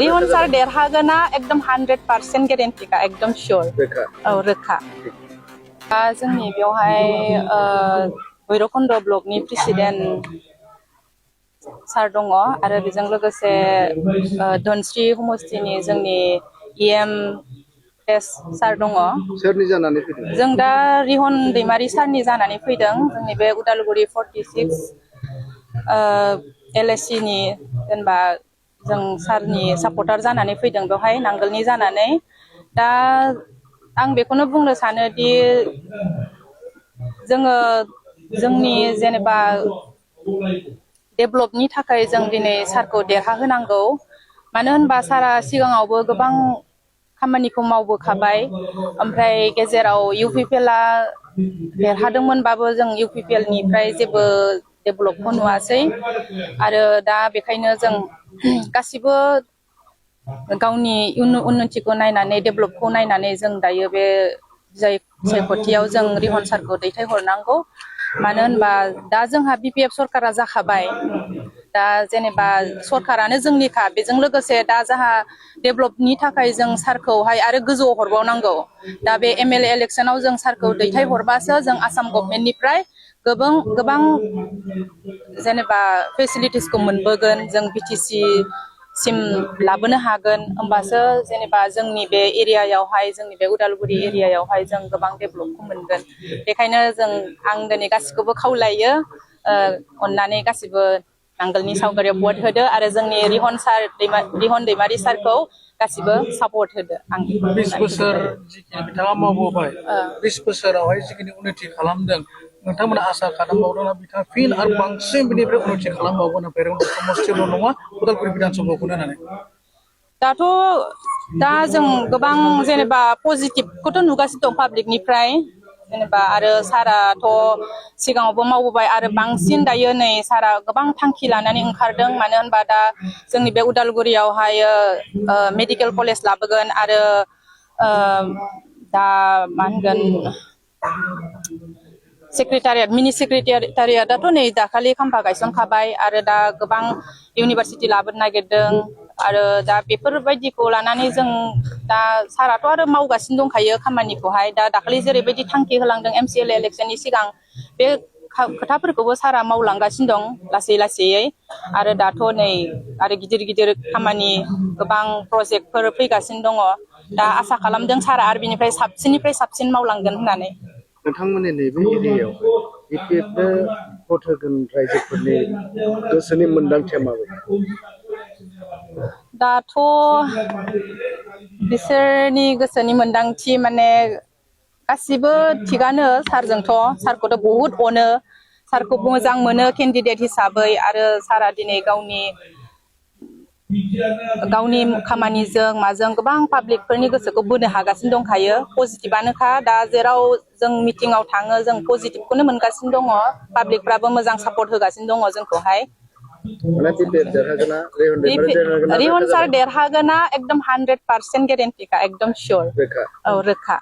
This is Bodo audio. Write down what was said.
रिहन सार देरहागोना एकदम 100% गेरेन्टिखा एकदम सियर औ रोखा जोंनि बेवहाय भैरबकुन्द ब्लकनि प्रेसिडेन्ट सार दङ आरो बेजों लोगोसे धनस्री समस्तिनि जोंनि EM सार दङ सोरनि जानानै फैदों जों दा रिहन दैमारि सारनि जानानै फैदों जोंनि बे उदालगुरि 46 LSC नि जेनेबा जों सारनि सापर्टार जानानै फैदों बेवहाय नांगोलनि जानानै दा आं बेखौनो बुंनो सानोदि जोङो जोंनि जेनेबा डेभलपनि थाखाय जों दिनै सारखौ देरहाहोनांगौ मानो होनबा सारा सिगाङावबो गोबां खामानिखौ मावबोखाबाय ओमफ्राय गेजेराव UPPL आ देरहादोंमोनबाबो जों UPPL निफ्राय जेबो डेभलपखौ नुवासै आरो दा बेखायनो जों गासिबो गावनि उन्नतिखौ नायनानै डेभलपखौ नायनानै जों दायो बे सायख'थियाव जों रिहन सारखौ दैथायहरनांगौ मानो होनबा दा जोंहा BPF सरकारा जाखाबाय दा जेनेबा सरकारानो जोंनिखा बेजों लोगोसे दा जोंहा डेभलपनि थाखाय जों सारखौहाय आरो गोजौआव हरबावनांगौ दा बे MLA इलेक्सनाव जों सारखौ दैथायहरबासो जों आसाम गभर्नमेन्टनिफ्राय गोबां जेनेबा फेसिलिटिसखौ मोनबोगोन जों BTC सिम लाबोनो हागोन होमबासो जेनेबा जोंनि बे एरियायावहाय जोंनि बे उदालगुरि एरियायावहाय जों गोबां डेभलपखौ मोनगोन बेखायनो आं दिनै गासिखौबो खावलायो अननानै गासिबो नांगोलनि सावगारियाव भट होदो आरो जोंनि रिहन दैमारि सारखौ गासिबो सापर्ट होदो आं 20 बोसोर जिखिनि बिथाङा मावबोबाय 20 बोसोरावहाय जिखिनि उन्नति खालामदों नोंथांमोना आसा खालामबावदोंना बिथाङा फिन आरो बांसिन बिनिफ्राय उन्नति खालामबावगोन भैरबकुन्द समस्तिल' नङा उदालगुरि बिधानसभाखौनो होननानै दाथ' दा जों गोबां जेनेबा पजिटिभखौथ' नुगासिनो दं पाब्लिकनिफ्राय जेनेबा आरो साराथ' सिगाङावबो मावबोबाय आरो बांसिन दायो नै सारा गोबां थांखि लानानै ओंखारदों मानो होनबा दा जोंनि बे उदालगुरियावहाय मेडिकेल कलेज लाबोगोन आरो दा मा होनगोन सेक्रेटारियेट मिनि सेक्रेटारियेटआथ' नै दाखालि खाम्फा गायसनखाबाय आरो दा गोबां इउनिभारसिटि लाबोनो नागिरदों आरो दा बेफोरबायदिखौ लानानै जों दा साराथ' आरो मावगासिनो दंखायो खामानिखौहाय दा दाखालि जेरैबायदि थांखि होलांदों MCLA इलेक्सननि सिगां बे खोथाफोरखौबो सारा मावलांगासिनो दं लासैयै आरो दाथ' नै आरो गिदिर खामानि गोबां प्रजेक्टफोर फैगासिनो दङ दा आसा खालामदों सारा आरो बिनिफ्राय साबसिन मावलांगोन होननानै नोंथांमोननि नैबे एरियायाव BPFनो भट होगोन रायजोफोरनि गोसोनि मोन्दांथिया माबायदि दाथ' बिसोरनि गोसोनि मोन्दांथि माने गासिबो थिगानो सारखौथ' बहुद अनो सारखौ मोजां मोनो केन्डिडेट हिसाबै आरो सारा दिनै गावनि खामानिजों माजों गोबां पाब्लिकफोरनि गोसोखौ बोनो हागासिनो दंखायो पजिटिभआनोखा दा जेराव जों मिटिंआव थाङो जों पजिटिभखौनो मोनगासिनो दङ पाब्लिकफ्राबो मोजां सापर्ट होगासिनो दङ जोंखौहाय रिहन सार देरहागोना एकदम 100% गेरेन्टिखा एकदम सियर औ रोखा